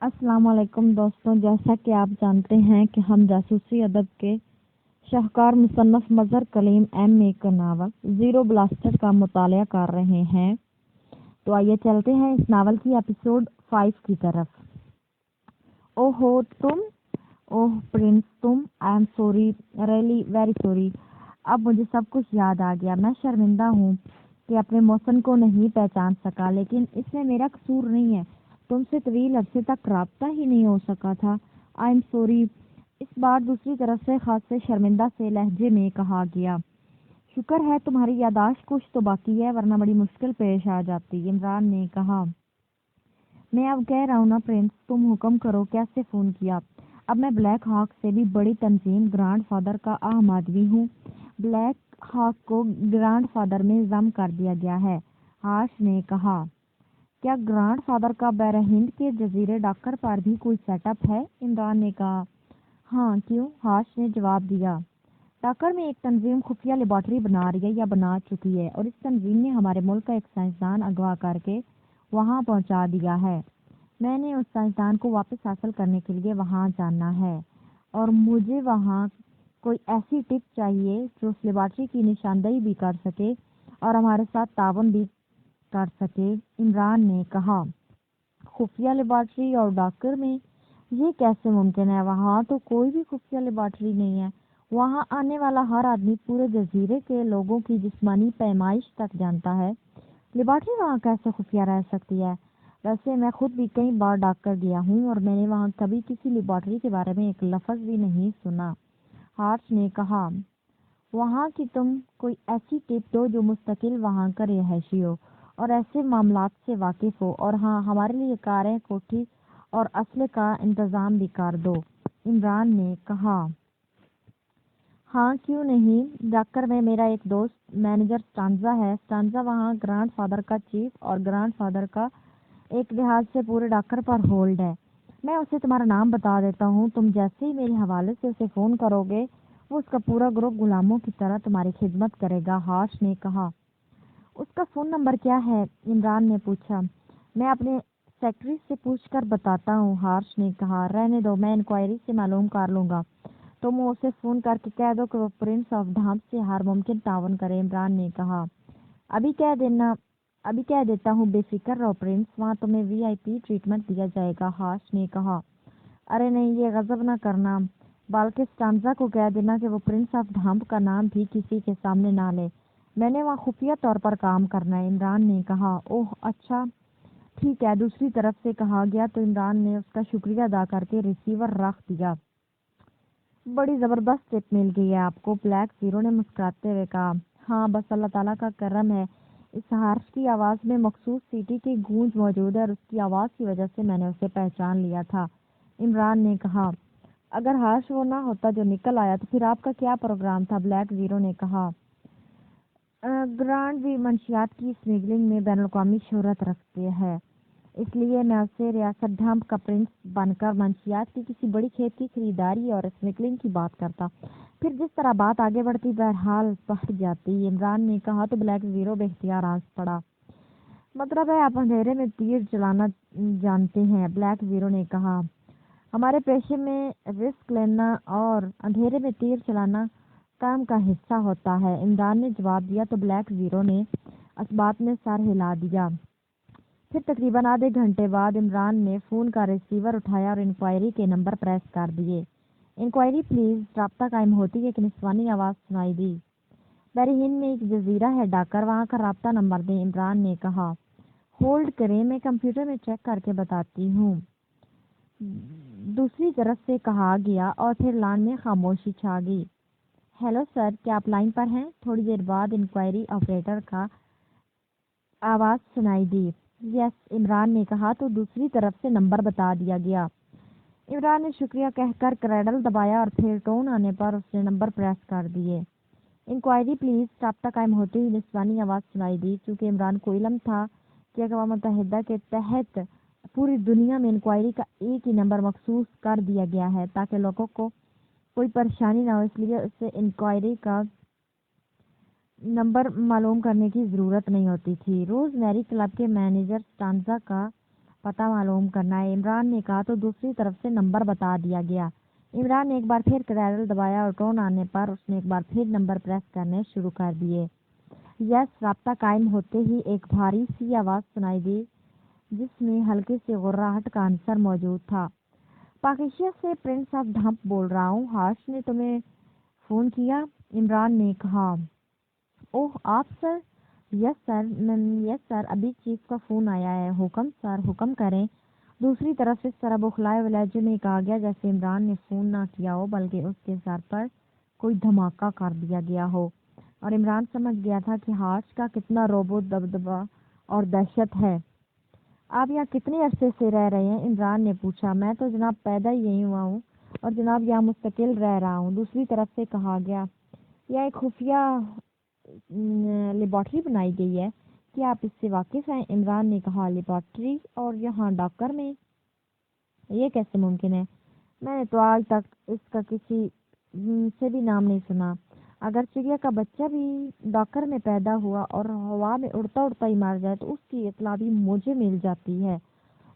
अस्सलाम वालेकुम दोस्तों, जैसा कि आप जानते हैं कि हम जासूसी अदब के शाहकार मुसन्नफ मजहर कलीम M.A. का नावल ज़ीरो ब्लास्टर का मुतालिया कर रहे हैं। तो आइए चलते हैं इस नावल की एपिसोड 5 की तरफ। ओहो तुम, ओह प्रिंस तुम, I am sorry, really very sorry. अब मुझे सब कुछ याद आ गया। मैं शर्मिंदा हूँ कि अपने मौसम को नहीं पहचान सका, लेकिन इसमें मेरा कसूर नहीं है। तुमसे तवील अरसे तक राब्ता ही नहीं हो सका था। I am sorry. इस बार दूसरी तरफ से खासे शर्मिंदा से लहजे में कहा गया। शुक्र है तुम्हारी यादाश्त कुछ तो बाकी है, वरना बड़ी मुश्किल पेश आ जाती, इमरान ने कहा। मैं अब कह रहा हूँ ना प्रिंस, तुम हुक्म करो कैसे फ़ोन किया। अब मैं ब्लैक हॉक से भी बड़ी तंजीम ग्रैंड फादर का अहम आदमी हूँ। ब्लैक हॉक को ग्रैंड फादर में जम कर दिया गया है, हाश ने कहा। क्या ग्रैंड फादर का बहरहिंद के जजीरे डाकर पर भी कोई सेटअप है, इमरान ने कहा। हाँ क्यों, हाश ने जवाब दिया। डाकर में एक तंजीम खुफिया लेबॉर्ट्री बना रही है या बना चुकी है, और इस तंजीम ने हमारे मुल्क का एक साइंसदान अगवा करके वहाँ पहुँचा दिया है। मैंने उस साइंसदान को वापस हासिल करने के लिए वहाँ जाना है, और मुझे वहाँ कोई ऐसी टिप चाहिए जो उस लेबॉर्ट्री की निशानदेही भी कर सके और हमारे साथ तावन भी कर सके, इमरान ने कहा। खुफिया लेबॉर्ट्री और डाकर में, ये कैसे मुमकिन है? वहाँ तो कोई भी खुफिया लेबॉर्ट्री नहीं है। वहाँ आने वाला हर आदमी पूरे जजीरे के लोगों की जिस्मानी पैमाइश तक जानता है। लेबॉर्ट्री वहाँ कैसे खुफिया रह सकती है? वैसे मैं खुद भी कई बार डाकर गया हूँ और मैंने वहाँ कभी किसी लेबॉर्ट्री के बारे में एक लफ्ज़ भी नहीं सुना, हार्श ने कहा। वहाँ की तुम कोई ऐसी टिप दो जो मुस्तकिल वहाँ का रिहायशी हो और ऐसे मामलात से वाकिफ हो, और हाँ, हमारे लिए कारें, कोठी और असले का इंतज़ाम भी कर दो, इमरान ने कहा। हाँ क्यों नहीं, डाकर में मेरा एक दोस्त मैनेजर स्टांजा है। स्टांजा वहाँ ग्रैंड फादर का चीफ और ग्रैंड फादर का एक लिहाज से पूरे डाकर पर होल्ड है। मैं उसे तुम्हारा नाम बता देता हूँ। तुम जैसे ही मेरे हवाले से उसे फ़ोन करोगे, वो उसका पूरा ग्रुप गुलामों की तरह तुम्हारी खिदमत करेगा, हाश ने कहा। उसका फ़ोन नंबर क्या है, इमरान ने पूछा। मैं अपने सेक्रेटरी से पूछ कर बताता हूँ, हार्श ने कहा। रहने दो, मैं इंक्वायरी से मालूम कर लूँगा। तुम उसे फ़ोन करके कह दो कि वो प्रिंस ऑफ धाम से हर मुमकिन तावन करे, इमरान ने कहा। अभी कह देता हूँ, बेफिक्र रहो प्रिंस, वहाँ तुम्हें VIP ट्रीटमेंट दिया जाएगा, हाश ने कहा। अरे नहीं, ये गजब ना करना, बल्कि स्टांजा को कह देना कि वो प्रिंस ऑफ धाम का नाम भी किसी के सामने ना ले। मैंने वहाँ खुफिया तौर पर काम करना है, इमरान ने कहा। ओह अच्छा, ठीक है, दूसरी तरफ से कहा गया तो इमरान ने उसका शुक्रिया अदा करके रिसीवर रख दिया। बड़ी ज़बरदस्त टिप मिल गई है आपको, ब्लैक ज़ीरो ने मुस्कुराते हुए कहा। हाँ बस अल्लाह ताला का करम है। इस हार्श की आवाज़ में मखसूस सीटी की गूंज मौजूद है और उसकी आवाज़ की वजह से मैंने उसे पहचान लिया था, इमरान ने कहा। अगर हार्श वो ना होता जो निकल आया तो फिर आपका क्या प्रोग्राम था, ब्लैक ज़ीरो ने कहा। ग्रांड भी मंशियात की स्मगलिंग में बैनुल-अक़वामी शोहरत रखते हैं, इसलिए मैं उसे रियासत ढांप का प्रिंस बनकर मंशियात की किसी बड़ी खेत की खरीदारी और स्मगलिंग की बात करता। फिर जिस तरह बात आगे बढ़ती बहरहाल बढ़ जाती, इमरान ने कहा तो ब्लैक ज़ीरो बेख्तियार आंस पड़ा। मतलब है आप अंधेरे में तीर चलाना जानते हैं, ब्लैक ज़ीरो ने कहा। हमारे पेशे में रिस्क लेना और अंधेरे में तीर चलाना काम का हिस्सा होता है, इमरान ने जवाब दिया तो ब्लैक ज़ीरो ने इस बात में सर हिला दिया। फिर तकरीबन आधे घंटे बाद इमरान ने फ़ोन का रिसीवर उठाया और इंक्वायरी के नंबर प्रेस कर दिए। इंक्वायरी प्लीज़, राब्ता कायम होती है, एक निस्वानी आवाज़ सुनाई दी। बहरीन में एक जजीरा है डाकर, वहाँ का राब्ता नंबर दें, इमरान ने कहा। होल्ड करें, मैं कंप्यूटर में चेक करके बताती हूँ, दूसरी तरफ से कहा गया, और फिर लान में खामोशी छा गई। हेलो सर, क्या आप लाइन पर हैं? थोड़ी देर बाद इंक्वायरी ऑपरेटर का आवाज़ सुनाई दी। यस, इमरान ने कहा तो दूसरी तरफ से नंबर बता दिया गया। इमरान ने शुक्रिया कहकर क्रैडल दबाया और फिर टोन आने पर उसने नंबर प्रेस कर दिए। इंक्वायरी प्लीज़, राब्ता कायम होते ही निस्वानी आवाज़ सुनाई दी। चूँकि इमरान को इल्म था कि अक़वाम मुत्तहिदा के तहत पूरी दुनिया में इंक्वायरी का एक ही नंबर मखसूस कर दिया गया है ताकि लोगों को कोई परेशानी ना हो, इसलिए उसे इंक्वायरी का नंबर मालूम करने की ज़रूरत नहीं होती थी। रोज़ मैरी क्लब के मैनेजर स्टांजा का पता मालूम करना है, इमरान ने कहा। तो दूसरी तरफ से नंबर बता दिया गया। इमरान ने एक बार फिर क्रैडल दबाया और टोन आने पर उसने एक बार फिर नंबर प्रेस करने शुरू कर दिए। यस, राब्ता कायम होते ही एक भारी सी आवाज़ सुनाई दी जिसमें हल्की सी गुर्राहट का अंसर मौजूद था। पाकिस्तान से प्रिंस ऑफ ढंप बोल रहा हूँ। हाश ने तुम्हें फ़ोन किया? इमरान ने कहा। ओह, आप सर? यस सर, अभी चीफ का फ़ोन आया है। हुक्म सर, हुक्म करें। दूसरी तरफ से सरा बुखलाए लहजे में कहा गया, जैसे इमरान ने फ़ोन ना किया हो बल्कि उसके सर पर कोई धमाका कर दिया गया हो। और इमरान समझ गया था कि हाश का कितना रोबो दबदबा और दहशत है। आप यहाँ कितने अरसे से रह रहे हैं? इमरान ने पूछा। मैं तो जनाब पैदा ही यहीं हुआ हूँ और जनाब यहाँ मुस्तकिल रह रहा हूँ, दूसरी तरफ से कहा गया। यह एक खुफिया लेबॉर्ट्री बनाई गई है, क्या आप इससे वाकिफ हैं? इमरान ने कहा। लेबॉर्ट्री? और यहाँ डॉक्टर में? ये कैसे मुमकिन है? मैंने तो आज तक इसका किसी से भी नाम नहीं सुना। अगर चिड़िया का बच्चा भी डॉक्टर में पैदा हुआ और हवा में उड़ता उड़ता ही मर जाए तो उसकी इत्तला भी मुझे मिल जाती है,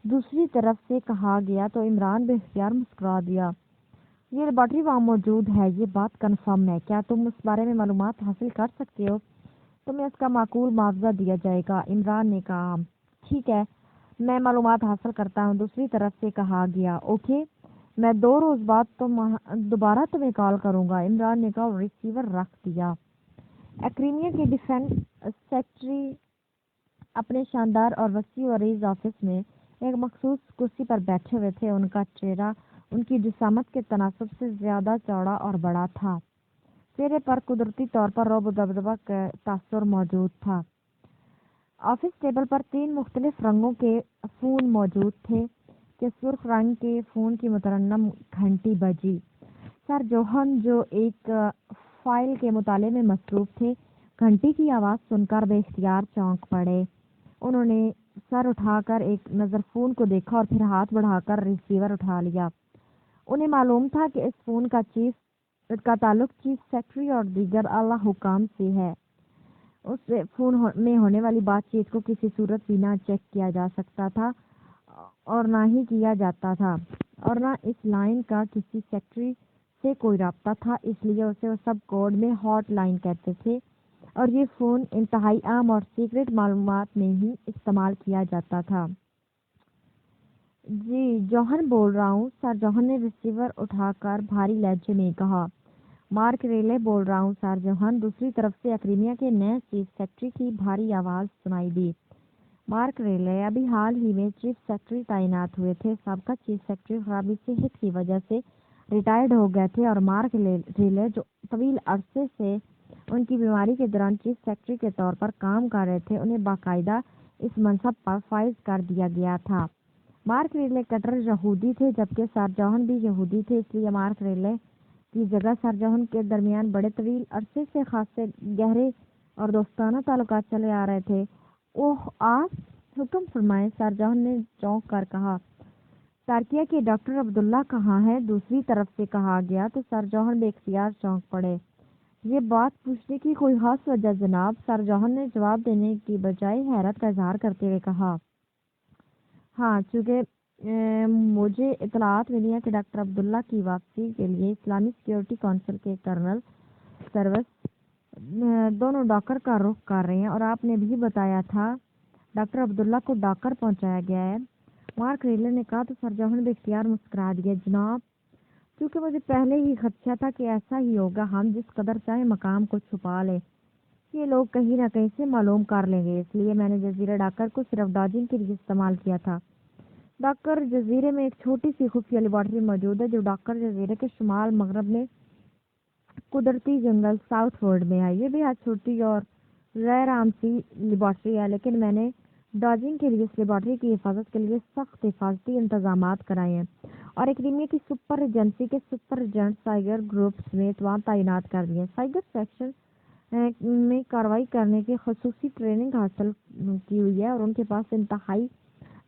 दूसरी तरफ से कहा गया। तो इमरान बेख्तियार मुस्कुरा दिया। ये लेबॉर्ट्री वहाँ मौजूद है, ये बात कन्फर्म है। क्या तुम उस बारे में मालूमात हासिल कर सकते हो? तुम्हें उसका माकूल मुआवजा दिया जाएगा। इमरान ने कहा। ठीक है, मैं मालूमात हासिल करता हूँ, दूसरी तरफ से कहा गया। ओके, मैं 2 रोज़ बाद दोबारा तुम्हें कॉल करूँगा। इमरान ने कहा और रिसीवर रख दिया। क्रीमिया के डिफेंस सेक्रेटरी अपने शानदार और वसी और अरीज ऑफिस में एक मखसूस कुर्सी पर बैठे हुए थे। उनका चेहरा उनकी जिसामत के तनासब से ज्यादा चौड़ा और बड़ा था। चेहरे पर कुदरती तौर पर रौब दबदबा का तासुर मौजूद था। ऑफिस टेबल पर 3 मुख्तलिफ रंगों के फ़ोन मौजूद थे कि सुर्ख रंग के फ़ोन की मुतरन्नम घंटी बजी। सर जोहन, जो एक फाइल के मुताले में मसरूफ थे, घंटी की आवाज़ सुनकर बेख्तियार चौंक पड़े। उन्होंने सर उठाकर एक नज़र फ़ोन को देखा और फिर हाथ बढ़ाकर रिसीवर उठा लिया। उन्हें मालूम था कि इस फ़ोन का ताल्लुक चीफ सेक्रेटरी और दीगर आला हुकाम से है। उस फ़ोन में होने वाली बातचीत को किसी सूरत भी ना चेक किया जा सकता था और ना ही किया जाता था, और ना इस लाइन का किसी सेक्रेटरी से कोई राब्ता था, इसलिए उसे सब कोड में हॉट लाइन कहते थे और ये फ़ोन इंतहाई आम और सीक्रेट मालूमात में ही इस्तेमाल किया जाता था। जी, जौहन बोल रहा हूँ। सर जौहन ने रिसीवर उठाकर भारी लहजे में कहा। मार्क रेले बोल रहा हूँ सर जौहन। दूसरी तरफ से क्रीमिया के नए चीफ सेक्रेटरी की भारी आवाज़ सुनाई दी। मार्क रेले अभी हाल ही में चीफ सेक्रेटरी तैनात हुए थे। सबका चीफ सेक्रेटरी खराबी सेहत की वजह से रिटायर्ड हो गए थे और मार्क रेले, जो तवील अरसे से उनकी बीमारी के दौरान चीफ सेक्रेटरी के तौर पर काम कर रहे थे, उन्हें बाकायदा इस मनसब पर फाइज कर दिया गया था। मार्क रेले कट्टर यहूदी थे, जबकि सर जौहन भी यहूदी थे, इसलिए मार्क रेले की जगह सर जौहन के दरमियान बड़े तवील अरसे से खासे गहरे और दोस्ताना ताल्लुकात चले आ रहे थे। ओह, आप हुक्म फरमाएं, सर जौहन ने चौंक कर कहा। तार्किया के डॉक्टर अब्दुल्ला कहाँ है? दूसरी तरफ से कहा गया। तो सर जौहन बेख्तियार चौंक पड़े। ये बात पूछने की कोई खास वजह जनाब? सर जौहन ने जवाब देने की बजाय हैरत का इजहार करते हुए कहा। हाँ, चूँकि मुझे इतलात मिली है कि डॉक्टर अब्दुल्ला की वापसी के लिए इस्लामी सिक्योरिटी काउंसिल के कर्नल सर्वस दोनों डॉकर का रुख कर रहे हैं और आपने भी बताया था डॉक्टर अब्दुल्ला को डॉकर पहुंचाया गया है। मार्क रेले ने कहा। तो सर जौहन बेख्तियार मुस्कुरा दिया। जनाब, क्योंकि मुझे पहले ही खदशा था कि ऐसा ही होगा। हम जिस कदर चाहे मकाम को छुपा लें, ये लोग कहीं ना कहीं से मालूम कर लेंगे, इसलिए मैंने जजीरा डॉकर को सिर्फ डॉजिंग के लिए इस्तेमाल किया था। डॉकर जजीरे में एक छोटी सी खुफिया लेबॉर्ट्री मौजूद है जो डॉकर जजीरे के शुमाल मगरब में कुदरती जंगल साउथफोर्ड में है। ये बेहद छोटी और गैर आम सी लेबॉर्ट्री है, लेकिन मैंने डॉजिंग के लिए इस लेबॉर्ट्री की हिफाजत के लिए सख्त हिफाजती इंतजाम कराए हैं और क्रीमिया की सुपर एजेंसी के सुपर एजेंट साइगर ग्रुप समेत वहाँ तैनात कर दिए। साइगर सेक्शन में कार्रवाई करने की खसूसी ट्रेनिंग हासिल की हुई है और उनके पास इंतहाई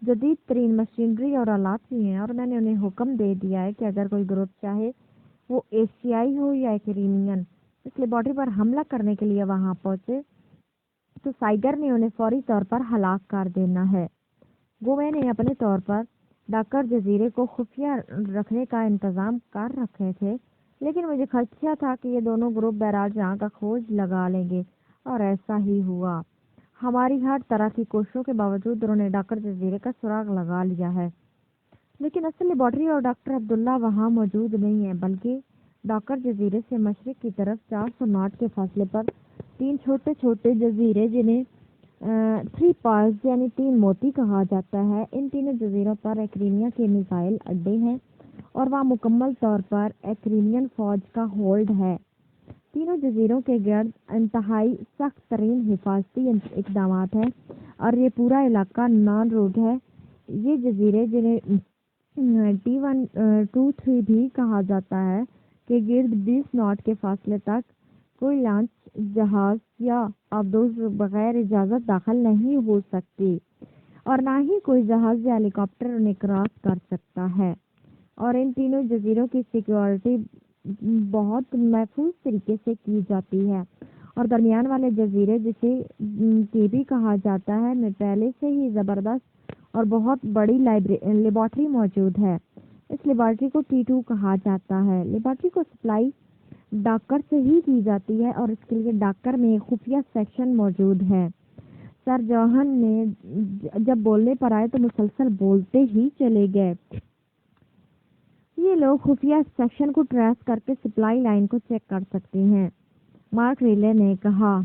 जदीद तरीन मशीनरी और आलात भी हैं, और मैंने उन्हें हुक्म दे दिया है कि अगर कोई ग्रुप चाहे वो एशियाई हो या कैरिबियन इस लेबॉर्ट्री पर हमला करने के लिए वहां पहुंचे तो साइगर ने उन्हें फौरी तौर पर हलाक कर देना है। گومے نے اپنے طور پر ڈاکر جزیرے کو خفیہ رکھنے کا انتظام کر رکھے تھے، لیکن مجھے خدشہ تھا کہ یہ دونوں گروپ بہرحال جہاں کا کھوج لگا لیں گے، اور ایسا ہی ہوا۔ ہماری ہر طرح کی کوششوں کے باوجود انہوں نے ڈاکر جزیرے کا سراغ لگا لیا ہے، لیکن اصل لیبارٹری اور ڈاکٹر عبداللہ وہاں موجود نہیں ہیں، بلکہ ڈاکر جزیرے سے مشرق کی طرف 400 ناٹ کے فاصلے پر 3 چھوٹے چھوٹے جزیرے جنہیں 3 پارس یعنی 3 موتی کہا جاتا ہے، ان تینوں جزیروں پر ایکرینیا کے میزائل اڈے ہیں اور وہاں مکمل طور پر ایکرینین فوج کا ہولڈ ہے۔ تینوں جزیروں کے گرد انتہائی سخت ترین حفاظتی اقدامات ہیں اور یہ پورا علاقہ نان روڈ ہے۔ یہ جزیرے جنہیں T123 بھی کہا جاتا ہے کے گرد 20 ناٹ کے فاصلے تک کوئی لانچ جہاز یا آبدوز بغیر اجازت داخل نہیں ہو سکتی، اور نہ ہی کوئی جہاز یا ہیلی کاپٹر انہیں کراس کر سکتا ہے، اور ان تینوں جزیروں کی سیکیورٹی بہت محفوظ طریقے سے کی جاتی ہے، اور درمیان والے جزیرے جسے بھی کہا جاتا ہے میں پہلے سے ہی زبردست اور بہت بڑی لیبارٹری موجود ہے۔ اس لیبارٹری کو T2 کہا جاتا ہے۔ لیبارٹری کو سپلائی ڈاکر سے ہی کی جاتی ہے اور اس کے لیے ڈاکر میں خفیہ سیکشن موجود ہے۔ سر جوہن نے جب بولنے پر آئے تو مسلسل بولتے ہی چلے گئے۔ یہ لوگ خفیہ سیکشن کو ٹریس کر کے سپلائی لائن کو چیک کر سکتے ہیں، مارک ریلے نے کہا۔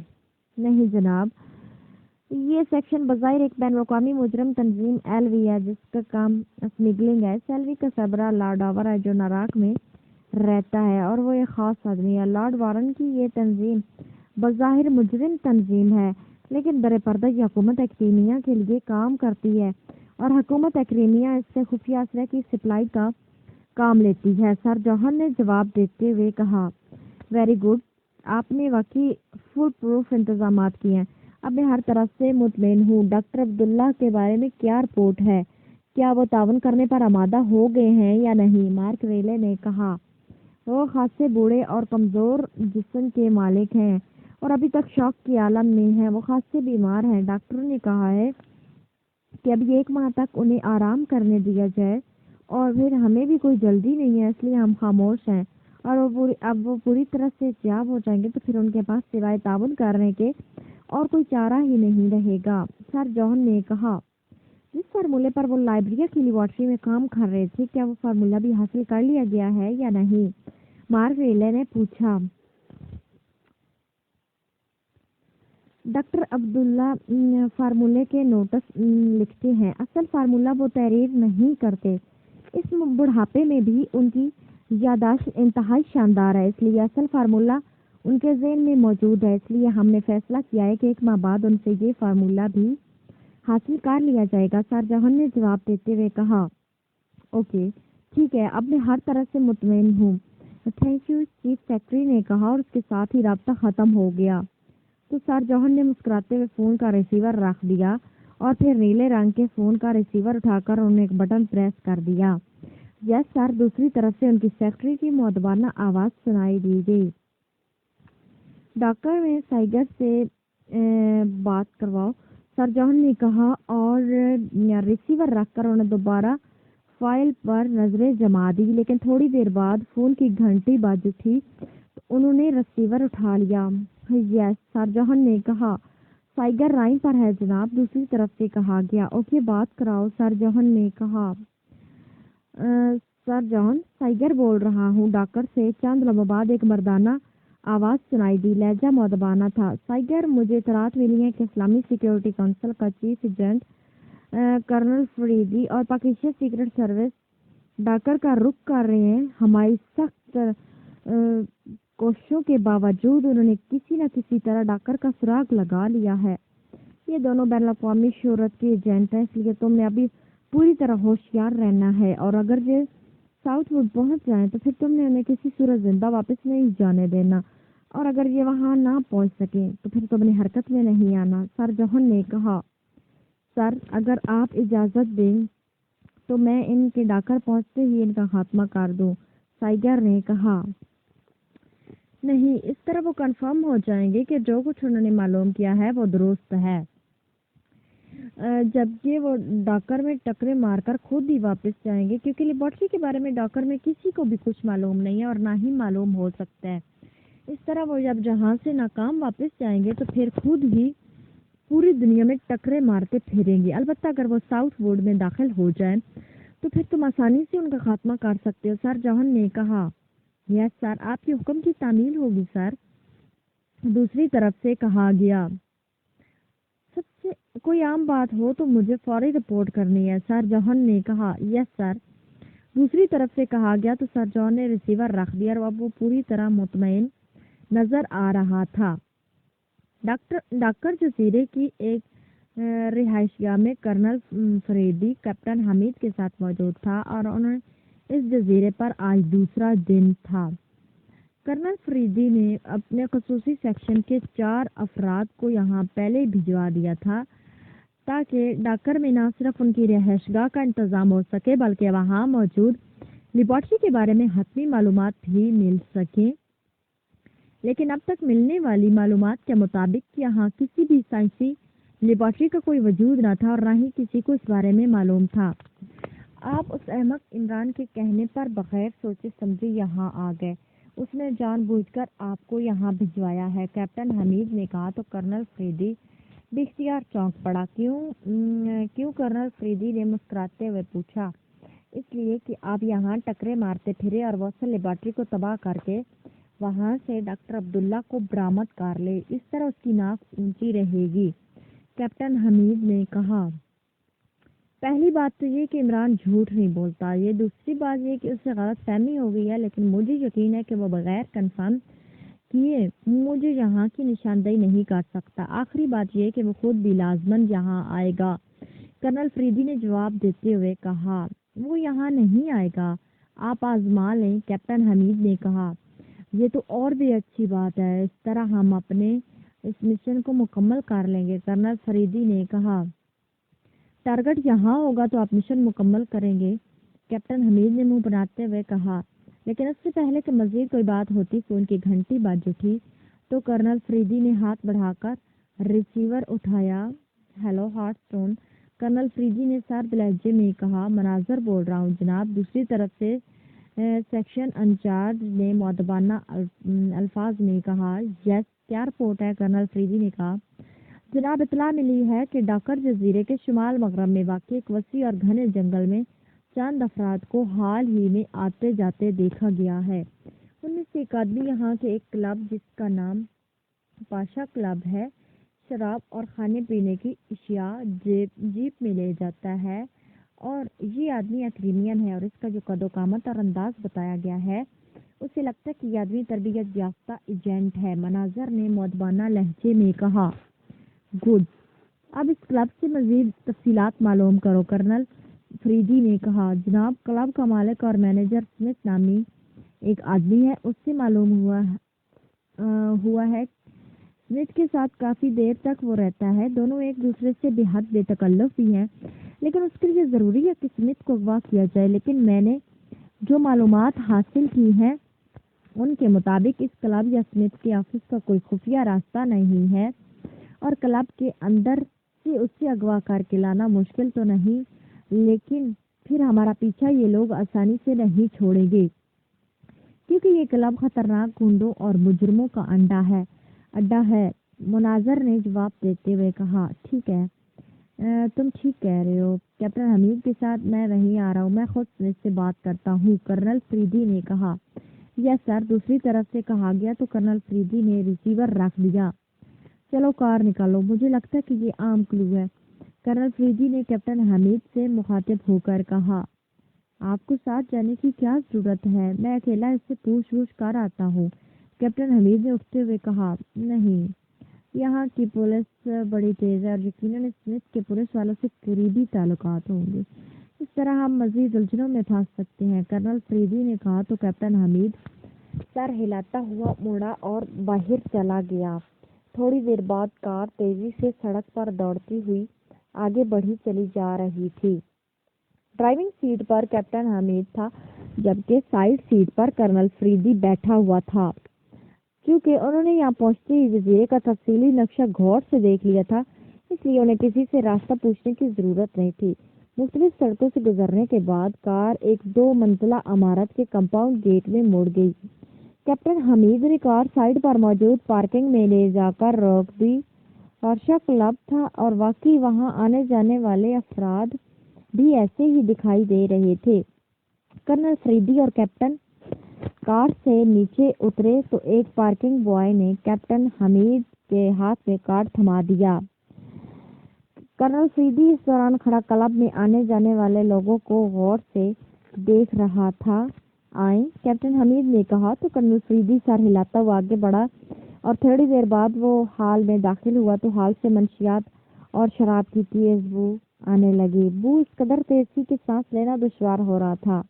نہیں جناب، یہ سیکشن بظاہر ایک بین الاقوامی مجرم تنظیم LV ہے جس کا کام اسمگلنگ ہے۔ اس LV کا سربراہ لارڈ آور ہے جو ناراک میں رہتا ہے اور وہ ایک خاص آدمی ہے۔ لارڈ وارن کی یہ تنظیم بظاہر مجرم تنظیم ہے، لیکن بر پردہ یہ حکومت ایکرینیا کے لیے کام کرتی ہے اور حکومت ایکرینیا اس سے خفیہ اسلحے کی سپلائی کا کام لیتی ہے۔ سر جوہن نے جواب دیتے ہوئے کہا، ویری گڈ، آپ نے واقعی فول پروف انتظامات کیے ہیں۔ اب میں ہر طرح سے مطمئن ہوں۔ ڈاکٹر عبداللہ کے بارے میں کیا رپورٹ ہے؟ کیا وہ تعاون کرنے پر آمادہ ہو گئے ہیں یا نہیں؟ مارک ریلے نے کہا، وہ خاصے بوڑھے اور کمزور جسم کے مالک ہیں اور ابھی تک شوق کے عالم میں ہیں۔ وہ خاصے بیمار ہیں۔ ڈاکٹروں نے کہا ہے کہ ابھی 1 ماہ تک انہیں آرام کرنے دیا جائے اور پھر ہمیں بھی کوئی جلدی نہیں ہے، اس لیے ہم خاموش ہیں، اور اب وہ پوری طرح سے صحت ہو جائیں گے تو پھر ان کے پاس سوائے تعاون کرنے کے اور کوئی چارہ ہی نہیں رہے گا۔ سر جوہن نے کہا، جس فارمولے پر وہ لائبیریا کی لیبارٹری میں کام کر رہے تھے کیا وہ فارمولہ بھی حاصل کر لیا گیا ہے یا نہیں؟ مارک ریلے نے پوچھا۔ ڈاکٹر عبداللہ فارمولے کے نوٹس لکھتے ہیں، اصل فارمولہ وہ تحریر نہیں کرتے۔ اس بڑھاپے میں بھی ان کی یادداشت انتہائی شاندار ہے، اس لیے اصل فارمولہ ان کے ذہن میں موجود ہے۔ اس لیے ہم نے فیصلہ کیا ہے کہ 1 ماہ بعد ان سے یہ فارمولہ بھی حاصل کر لیا جائے گا۔ سر جوہن نے جواب دیتے ہوئے کہا، اوکے، ٹھیک ہے، اب میں ہر طرح سے مطمئن ہوں۔ تھینک یو، چیف سیکرٹری نے کہا، اور اس کے ساتھ ہی رابطہ ختم ہو گیا۔ تو سر جوہن نے مسکراتے ہوئے فون کا ریسیور رکھ دیا اور پھر نیلے رنگ کے فون کا ریسیور اٹھا کر انہوں نے ایک بٹن پریس کر دیا۔ یس سر، دوسری طرف سے ان کی سیکرٹری کی مؤدبانہ آواز سنائی دی گئی۔ ڈاکٹر میں سائیگر سے بات کرواؤ، سر جوہن نے کہا، اور ریسیور رکھ کر انہوں نے دوبارہ فائل پر نظریں جما دی، لیکن تھوڑی دیر بعد فون کی گھنٹی بج اٹھی تو انہوں نے ریسیور اٹھا لیا۔ یس، سر جوہن نے کہا، سائیگر لائن پر ہے جناب، دوسری طرف سے کہا گیا۔ اوکے، بات کراؤ، سر جوہن نے کہا۔ سر جوہن، سائیگر بول رہا ہوں۔ ڈاکٹر سے چند لمحوں بعد ایک مردانہ آواز سنائی دی، لہجہ مؤدبانہ تھا۔ سائیگر، مجھے اطلاعات ملی ہیں کہ اسلامی سیکیورٹی کونسل کا چیف ایجنٹ کرنل فریدی اور پاکستان سیکرٹ سروس ڈاکر کا رخ کر رہے ہیں۔ ہماری سخت کوششوں کے باوجود انہوں نے کسی نہ کسی طرح ڈاکر کا سراغ لگا لیا ہے۔ یہ دونوں بین الاقوامی شہرت کے ایجنٹ ہیں، اس لیے تم نے ابھی پوری طرح ہوشیار رہنا ہے، اور اگر یہ ساؤتھ ووڈ پہنچ جائیں تو پھر تم نے انہیں کسی صورت زندہ واپس نہیں جانے دینا، اور اگر یہ وہاں نہ پہنچ سکیں تو پھر تم نے حرکت میں نہیں آنا۔ سر جوہن نے کہا، سر اگر آپ اجازت دیں تو میں ان کے ڈاکر پہنچتے ہی ان کا خاتمہ کر دوں۔ سائیگر نے کہا، نہیں، اس طرح وہ کنفرم ہو جائیں گے کہ جو کچھ انہوں نے معلوم کیا ہے وہ درست ہے۔ जबकि वो डॉकर में टकरे मारकर खुद ही वापस जाएंगे, क्योंकि लेबोरेटरी के बारे में डॉकर में किसी को भी कुछ मालूम नहीं है और ना ही मालूम हो सकता है। इस तरह वो जब जहां से नाकाम वापस जाएंगे तो फिर खुद ही पूरी दुनिया में टकरे मारते फिरेंगे। अलबत्ता अगर वो साउथ वुड में दाखिल हो जाए तो फिर तुम आसानी से उनका खात्मा कर सकते हो। सर जॉन ने कहा। यस सर, आपके हुक्म की तामील होगी सर, दूसरी तरफ से कहा गया। सबसे कोई आम बात हो तो मुझे फौरी रिपोर्ट करनी है, सर जॉन ने कहा। यस सर, दूसरी तरफ से कहा गया। तो सर जॉन ने रिसीवर रख दिया और अब वो पूरी तरह मुतमईन नजर आ रहा था। डॉक्टर जजीरे की एक रिहाइशगाह में कर्नल फरीदी कैप्टन हामिद के साथ मौजूद था और उन्होंने इस जजीरे पर आज दूसरा दिन था। कर्नल फरीदी ने अपने खसूसी सेक्शन के 4 अफराद को यहाँ पहले भिजवा दिया था ताकि डॉक्टर में न सिर्फ उनकी रिहाइशगाह का इंतज़ाम हो सके बल्कि वहाँ मौजूद लेबोरेटरी के बारे में हतमी मालूमात भी मिल सकें। लेकिन अब तक मिलने वाली मालूमात के मुताबिक यहाँ किसी भी साइंसी लेबोरेटरी का कोई वजूद न था और न ही किसी को इस बारे में मालूम था। आप उस अहमक इमरान के कहने पर बगैर सोचे समझे यहाँ आ गए। उसने जानबूझकर आपको यहाँ भिजवाया है, कैप्टन हमीद ने कहा। तो कर्नल फरीदी बेख्तियार चौंक पड़ा। क्यों? कर्नल फरीदी ने मुस्कुराते हुए पूछा। इसलिए कि आप यहाँ टकरे मारते फिरे और वॉटसन लेबोरेटरी को तबाह करके वहाँ से डॉक्टर अब्दुल्ला को बरामद कर ले। इस तरह उसकी नाक ऊंची रहेगी, कैप्टन हमीद ने कहा। पहली बात तो ये कि इमरान झूठ नहीं बोलता, ये दूसरी बात ये कि उससे गलत फहमी हो गई है, लेकिन मुझे यकीन है कि वो बगैर कंफर्म किए मुझे यहाँ की निशानदेही नहीं कर सकता। आखिरी बात यह कि वो खुद भी लाजमन यहाँ आएगा, कर्नल फरीदी ने जवाब देते हुए कहा। वो यहाँ नहीं आएगा, आप आजमा लें, कैप्टन हमीद ने कहा। ये तो और भी अच्छी बात है, इस तरह हम अपने इस मिशन को मुकम्मल कर लेंगे, कर्नल फरीदी ने कहा। टारगेट यहाँ होगा तो आप मिशन मुकम्मल करेंगे, कैप्टन हमीद ने मुंह बनाते हुए कहा। लेकिन उससे पहले कि मजीद कोई बात होती फोन की घंटी बज उठी तो कर्नल फरीदी ने हाथ बढ़ाकर रिसीवर उठाया। हेलो हार्टस्टोन, कर्नल फरीदी ने सर्द लहजे में कहा। मनाजर बोल रहा हूँ जनाब, दूसरी तरफ से सेक्शन इंचार्ज ने मुअद्दबाना अल्फाज में कहा। यस, क्या रिपोर्ट है? कर्नल फरीदी ने कहा। जनाब, इतला मिली है कि डॉकर जजीरे के शुमाल मगरब में वाक़ई एक वसी और घने जंगल में चंद अफराद को हाल ही में आते जाते देखा गया है। उनमें से एक आदमी यहाँ के एक क्लब जिसका नाम पाशा क्लब है, शराब और खाने पीने की अशिया जीप में ले जाता है और ये आदमी क्रीमियन है और इसका जो कदोकामत और अंदाज बताया गया है उसे लगता है कि ये आदमी तरबियत याफ्ता एजेंट है, मनाजर ने मुअद्दबाना लहजे में कहा। गुड, अब इस क्लब से मजीद तफसीलात मालूम करो, कर्नल फरीदी ने कहा। जनाब, क्लब का मालिक और मैनेजर स्मिथ नामी एक आदमी है, उससे मालूम हुआ है स्मिथ के साथ काफ़ी देर तक वो रहता है। दोनों एक दूसरे से बेहद बेतकल्लुफ़ भी हैं, लेकिन उसके लिए ज़रूरी है कि स्मिथ को अगवा किया जाए। लेकिन मैंने जो मालूमात हासिल की हैं उनके मुताबिक इस क्लब या स्मिथ के ऑफिस का कोई खुफिया रास्ता नहीं है और क्लब के अंदर से उससे अगवा करके लाना मुश्किल तो नहीं, लेकिन फिर हमारा पीछा ये लोग आसानी से नहीं छोड़ेंगे क्योंकि ये क्लब खतरनाक गुंडों और मुजरमों का अड्डा है, मुनाजर ने जवाब देते हुए कहा। ठीक है, तुम ठीक कह रहे हो, कैप्टन हमीद के साथ मैं वहीं आ रहा हूँ, मैं खुद स्मिथ से बात करता हूँ, कर्नल फरीदी ने कहा। यस सर, दूसरी तरफ से कहा गया। तो कर्नल फरीदी ने रिसीवर रख दिया। चलो कार निकालो, मुझे लगता है कि ये आम क्लू है, कर्नल फरीदी ने कैप्टन हमीद से मुखातिब होकर कहा। आपको साथ जाने की क्या जरूरत है, मैं अकेला इससे पूछ कर आता हूँ, कैप्टन हमीद ने उठते हुए कहा। नहीं, यहाँ की पुलिस बड़ी तेज है और यकीनन स्मिथ के पुलिस वालों से करीबी ताल्लुकात होंगे, इस तरह हम मजीद उलझनों में फंस सकते हैं, कर्नल फरीदी ने कहा। तो कैप्टन हमीद सर हिलाता हुआ मुड़ा और बाहर चला गया। थोड़ी देर बाद कार तेजी से सड़क पर दौड़ती हुई आगे बढ़ी चली जा रही थी। ड्राइविंग सीट पर कैप्टन हमीद था जबकि साइड सीट पर कर्नल फरीदी बैठा हुआ था। क्योंकि उन्होंने यहाँ पहुंचते ही जजीरे का तफसीली नक्शा गौर से देख लिया था, اس لیے انہیں کسی سے راستہ پوچھنے کی ضرورت نہیں تھی۔ مختلف سڑکوں سے گزرنے کے بعد کار ایک 2 منزلہ عمارت کے کمپاؤنڈ گیٹ میں مڑ گئی۔ کیپٹن حمید نے کار سائڈ پر موجود پارکنگ میں لے جا کر روک دی۔ ورشا کلب تھا اور واقعی وہاں آنے جانے والے افراد بھی ایسے ہی دکھائی دے رہے تھے۔ کرنل فریدی اور کیپٹن کار سے نیچے اترے تو ایک پارکنگ بوائے نے کیپٹن حمید کے ہاتھ میں کارڈ تھما دیا۔ کرنل فریدی اس دوران کھڑا کلب میں آنے جانے والے لوگوں کو غور سے دیکھ رہا تھا۔ آئیں، کیپٹن حمید نے کہا تو کرنل فریدی سر ہلاتا ہوا آگے بڑھا اور تھوڑی دیر بعد وہ ہال میں داخل ہوا تو ہال سے منشیات اور شراب کی تیز بو آنے لگی۔ بو اس قدر تیز تھی کہ سانس لینا دشوار ہو رہا تھا۔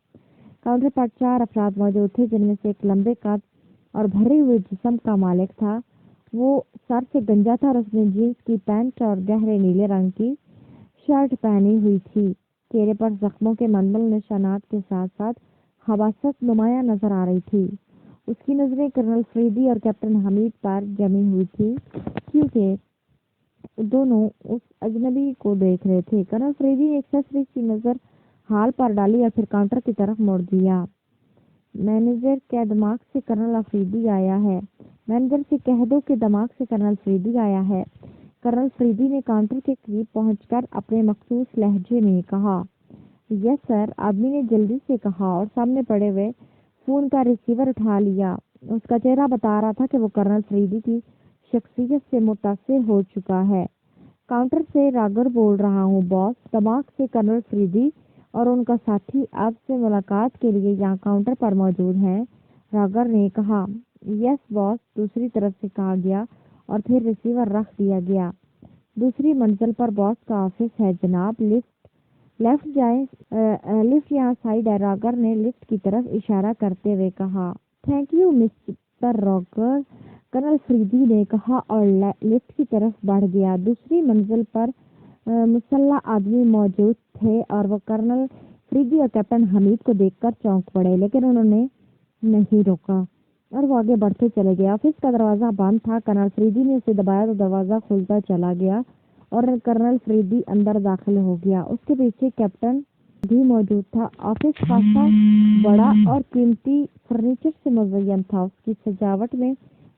کاؤنٹر پر 4 افراد موجود تھے جن میں سے ایک لمبے قد اور بھرے ہوئے جسم کا مالک تھا۔ وہ سر سے گنجا تھا اور اس نے جینس کی پینٹ اور گہرے نیلے رنگ کی شرٹ پہنی ہوئی تھی۔ چہرے پر زخموں کے منمل نشانات کے ساتھ ساتھ خباثت نمایاں نظر آ رہی تھی۔ اس کی نظریں کرنل فریدی اور کیپٹن حمید پر جمی ہوئی تھی کیونکہ دونوں اس اجنبی کو دیکھ رہے تھے۔ کرنل فریدی نے ایک سرسری سی نظر ہال پر ڈالی اور پھر کاؤنٹر کی طرف موڑ دیا۔ مینیجر کے دماغ سے کرنل فریدی آیا ہے۔ مینیجر سے کہہ دو کہ دماغ سے کرنل فریدی آیا ہے۔ کرنل فریدی نے کاؤنٹر کے قریب پہنچ کر اپنے مخصوص لہجے میں کہا۔ یس سر، آدمی نے جلدی سے کہا اور سامنے پڑے ہوئے فون کا ریسیور اٹھا لیا۔ اس کا چہرہ بتا رہا تھا کہ وہ کرنل فریدی کی شخصیت سے متاثر ہو چکا ہے۔ کاؤنٹر سے راگر بول رہا ہوں باس۔ دماغ سے کرنل فریدی اور ان کا ساتھی آپ سے ملاقات کے لیے یہاں کاؤنٹر پر موجود ہیں، راگر نے کہا۔ یس باس، دوسری طرف سے کہا گیا اور پھر ریسیور رکھ دیا گیا۔ دوسری منزل پر باس کا آفس ہے جناب، لیفٹ جائیں، لفٹ یہاں سائڈ ہے، راگر نے لفٹ کی طرف اشارہ کرتے ہوئے کہا۔ تھینک یو مسٹر راگر، کرنل فریدی نے کہا اور لفٹ کی طرف بڑھ گیا۔ دوسری منزل پر مسلح آدمی موجود تھے اور وہ کرنل فریدی اور کیپٹن حمید کو دیکھ کر چونک پڑے، لیکن انہوں نے نہیں روکا اور وہ آگے بڑھتے چلے گئے۔ آفس کا دروازہ بند تھا۔ کرنل فریدی نے اسے دبایا تو دروازہ کھلتا چلا گیا اور کرنل فریدی اندر داخل ہو گیا۔ اس کے پیچھے کیپٹن بھی موجود تھا۔ آفس خاصا بڑا اور قیمتی فرنیچر سے مزین تھا۔ اس کی سجاوٹ میں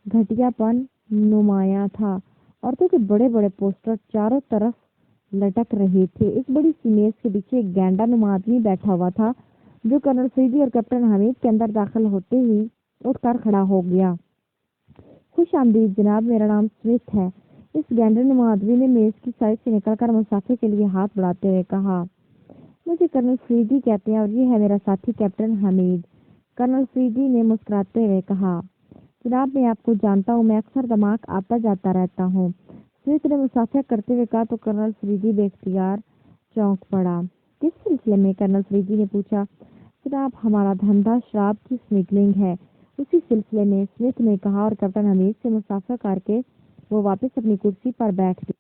گھٹیا پن نمایاں تھا۔ عورتوں کے بڑے بڑے پوسٹر چاروں طرف لٹک رہے تھے۔ اس بڑی سی میز کے پیچھے ایک گینڈا نما آدمی بیٹھا ہوا تھا جو کرنل فریدی اور کیپٹن حمید کے اندر داخل ہوتے ہی اٹھ کر کھڑا ہو گیا۔ خوش آمدید جناب، میرا نام سمتھ ہے۔ اس گینڈے نما آدمی نے میز کی سائڈ سے نکل کر مسافر کے لیے ہاتھ بڑھاتے ہوئے کہا۔ مجھے کرنل فریدی کہتے ہیں اور یہ ہے میرا ساتھی کیپٹن حمید، کرنل فریدی نے مسکراتے ہوئے کہا۔ جناب میں آپ کو جانتا ہوں، میں اکثر دماغ آتا جاتا رہتا ہوں، سمتھ نے مسافر کرتے ہوئے کہا تو کرنل فریدی بے اختیار چونک پڑا۔ کس سلسلے میں؟ کرنل فریدی نے پوچھا۔ جناب ہمارا دھندا شراب کی سمگلنگ ہے، اسی سلسلے میں، سمتھ نے کہا اور کیپٹن حمید سے مسافر کر کے وہ واپس اپنی کرسی پر بیٹھ گیا۔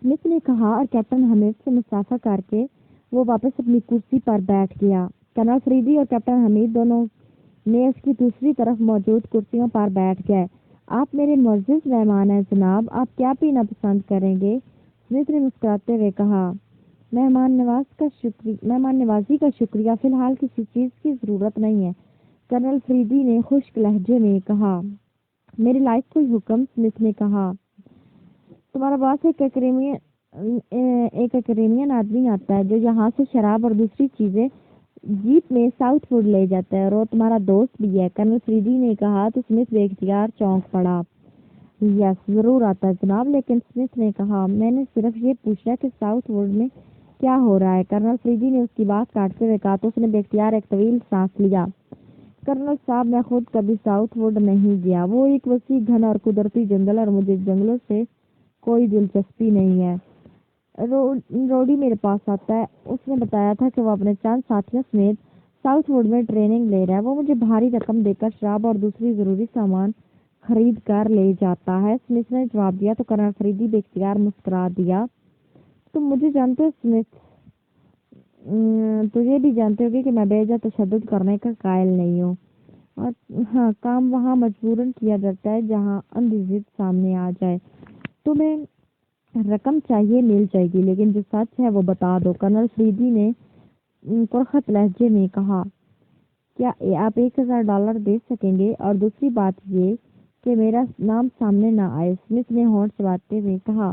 سمتھ نے کہا اور کیپٹن حمید سے مسافر کر کے وہ واپس اپنی کرسی پر بیٹھ گیا۔ کرنل فریدی اور کیپٹن حمید دونوں میز کی دوسری طرف موجود کرسیوں پر بیٹھ گئے۔ آپ میرے معزز مہمان ہیں جناب، آپ کیا پینا پسند کریں گے؟ سمتھ نے مسکراتے ہوئے کہا۔ مہمان نوازی کا شکریہ، فی الحال کسی چیز کی ضرورت نہیں ہے، کرنل فریدی نے خشک لہجے میں کہا۔ میرے لائق کوئی حکم؟ سمتھ نے کہا۔ تمہارا باس ایک ایکریمین آدمی آتا ہے جو یہاں سے شراب اور دوسری چیزیں جیپ میں ساؤتھ ووڈ لے جاتا ہے اور وہ تمہارا دوست بھی ہے، کرنل فریدی نے کہا تو سمتھ بے اختیار چونک پڑا۔ یس ضرور آتا ہے جناب، لیکن سمتھ نے کہا میں نے صرف یہ پوچھا کہ ساؤتھ ووڈ میں کیا ہو رہا ہے۔ کرنل فریدی نے اس کی بات کاٹتے ہوئے کہا تو اس نے بے اختیار ایک طویل سانس لیا۔ کرنل صاحب میں خود کبھی ساؤتھ ووڈ نہیں گیا، وہ ایک وسیع گھن اور قدرتی جنگل اور مجھے جنگلوں سے کوئی دلچسپی نہیں ہے۔ روڈی میرے پاس آتا ہے، اس نے بتایا تھا کہ وہ اپنے چند ساتھیوں سمیت ساؤتھ ووڈ میں ٹریننگ لے رہا ہے، وہ مجھے بھاری رقم دے کر شراب اور دوسری ضروری سامان خرید کر لے جاتا ہے، سمتھ نے جواب دیا تو کرنل فریدی بے اختیار مسکرا دیا۔ تم مجھے جانتے ہو سمتھ، تو یہ بھی جانتے ہوگے کہ میں بے وجہ تشدد کرنے کا قائل نہیں ہوں، اور ہاں کام وہاں مجبوراً کیا جاتا ہے جہاں اندھی ضد سامنے آ جائے۔ تمہیں रकम चाहिए मिल जाएगी, लेकिन जो सच है वो बता दो। कर्नल फ्रीदी ने पुरखत लहजे में कहा, क्या आप $1000 दे सकेंगे? और दूसरी बात ये कि मेरा नाम सामने ना आए। स्मिथ ने होंठ चबाते हुए कहा,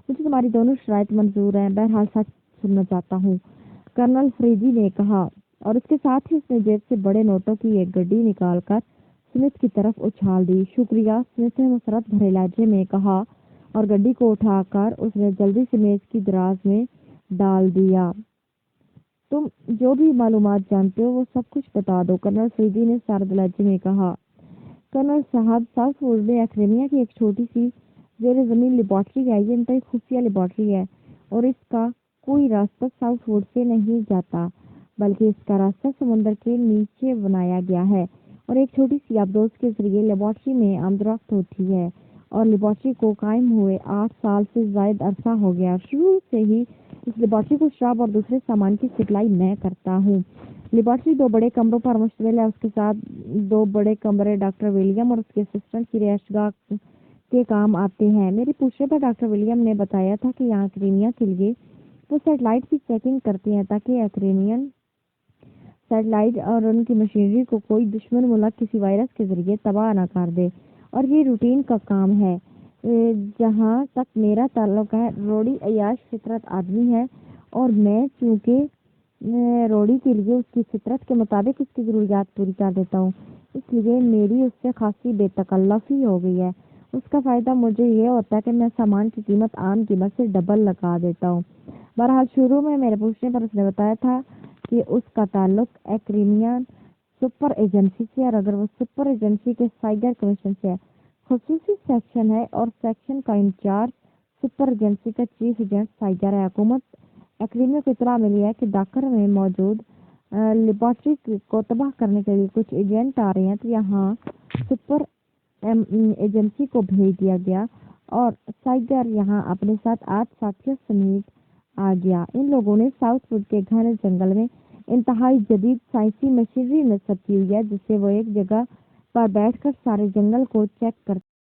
मुझे तुम्हारी दोनों शराइत मंजूर हैं, बहरहाल सच सुनना चाहता हूँ, कर्नल फ्रीदी ने कहा, और उसके साथ ही उसने जेब से बड़े नोटों की एक गड्डी निकालकर स्मिथ की तरफ उछाल दी। शुक्रिया, स्मिथ ने मुसरत भरे लहजे में कहा, और गड्डी को उठाकर उसने जल्दी से मेज की दराज में डाल दिया। तुम जो भी मालूमात जानते हो वो सब कुछ बता दो, कर्नल फ्रीदी ने सार्द लहजे में कहा। कर्नल साहब, साउथवुड में एक्रेमिया की एक छोटी सी जेर जमीन लेबॉर्ट्री है। ये इंतहाई खुफिया लेबॉर्ट्री है और इसका कोई रास्ता साउथवुड से नहीं जाता, बल्कि इसका रास्ता समुद्र के नीचे बनाया गया है और एक छोटी सी आबदोज के जरिए लेबॉर्ट्री में आमदरफ्त होती है। और लेबॉर्ट्री को कायम हुए 8 साल से ज्यादा अरसा हो गया। शुरू से ही इस लेबॉर्ट्री को शराब और दूसरे सामान की सप्लाई मैं करता हूँ। लेबॉर्ट्री 2 बड़े कमरों पर मुश्तमिल है। उसके साथ 2 बड़े कमरे डॉक्टर विलियम और उसके असिस्टेंट की रिहाइशगाह के काम आते हैं। मेरे पूछने पर डॉक्टर विलियम ने बताया था कि यहाँ क्रीमिया के लिए वो सैटेलाइट की चेकिंग करते हैं ताकि एक्रेमियन सैटेलाइट और उनकी मशीनरी को कोई दुश्मन मुल्क किसी वायरस के जरिए तबाह न कर दे, और ये रूटीन का काम है। जहाँ तक मेरा ताल्लुक है, रोडी अयाश फितरत आदमी है और मैं चूँकि रोडी के लिए उसकी फितरत के मुताबिक उसकी ज़रूरियात पूरी कर देता हूँ, इसलिए मेरी उससे खासी बेतकल्लफ़ी हो गई है। उसका फ़ायदा मुझे ये होता है कि मैं सामान की कीमत आम कीमत से डबल लगा देता हूँ। बहरहाल शुरू में मेरे पूछने पर उसने बताया था कि उसका ताल्लुक एक्रेमियन सुपर एजेंसी से, और अगर वो सुपर एजेंसी के साइगर कमीशन से है, खसूसी सेक्शन है और सेक्शन का इंचार्ज सुपर एजेंसी का चीफ एजेंट साइगर है। हुकूमत एक्रेमिया को इतला मिली है कि दाकर में मौजूद लेबॉर्ट्री को तबाह करने के लिए कुछ एजेंट आ रहे हैं, तो यहाँ सुपर एजेंसी को भेज दिया गया और साइगर यहाँ अपने साथ 8 साथियों समेत आ गया। इन लोगों ने साउथवुड के घने जंगल में इंतहाई जदीद साइंसी मशीनरी नस्ब की हुई है, जिससे वो एक जगह पर बैठकर सारे जंगल को चेक कर